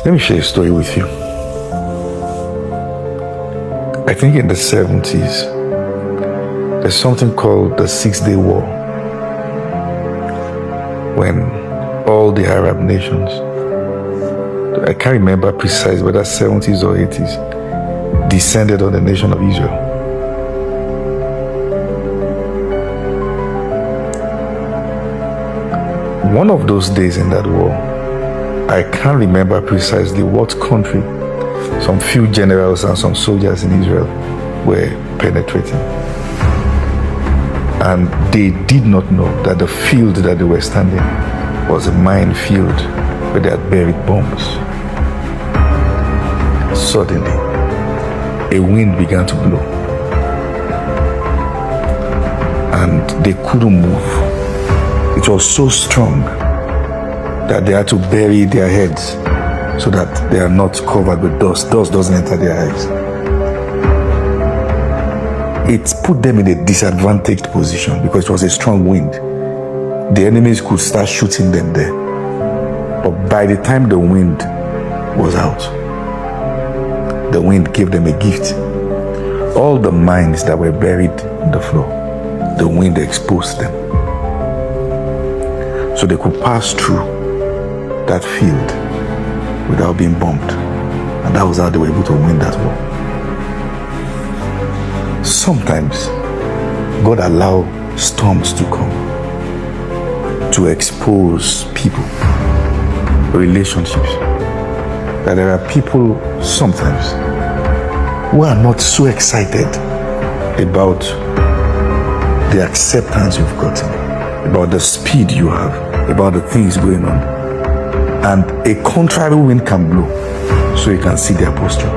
Let me share a story with you. I think in the 70s, there's something called the 6-Day War, when all the Arab nations, I can't remember precisely whether 70s or 80s, descended on the nation of Israel. One of those days in that war, I can't remember precisely what country, some few generals and some soldiers in Israel were penetrating. And they did not know that the field that they were standing was a minefield where they had buried bombs. Suddenly, a wind began to blow. And they couldn't move. It was so strong that they had to bury their heads so that they are not covered with dust. Dust doesn't enter their eyes. It put them in a disadvantaged position because it was a strong wind. The enemies could start shooting them there. But by the time the wind was out, the wind gave them a gift. All the mines that were buried in the floor, the wind exposed them. So they could pass through that field without being bombed. And that was how they were able to win that war. Sometimes God allows storms to come to expose people, relationships. That there are people sometimes who are not so excited about the acceptance you've gotten, about the speed you have, about the things going on. And a contrary wind can blow so you can see their posture.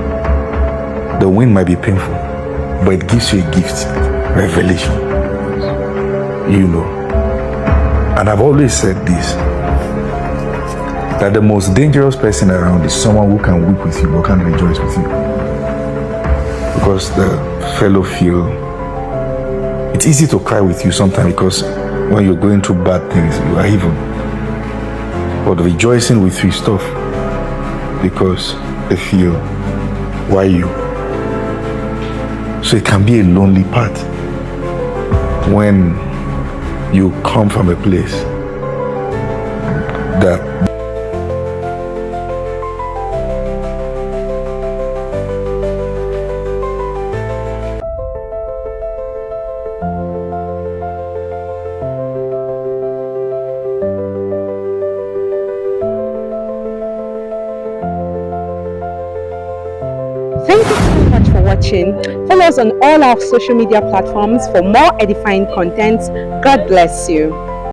The wind might be painful, but it gives you a gift, revelation. You know. And I've always said this, that the most dangerous person around is someone who can weep with you or can rejoice with you. Because the fellow feel, it's easy to cry with you sometimes because when you're going through bad things, you are evil. But rejoicing with you is tough because they feel, why you? So it can be a lonely part when you come from a place that Thank you so much for watching. Follow us on all our social media platforms for more edifying content. God bless you.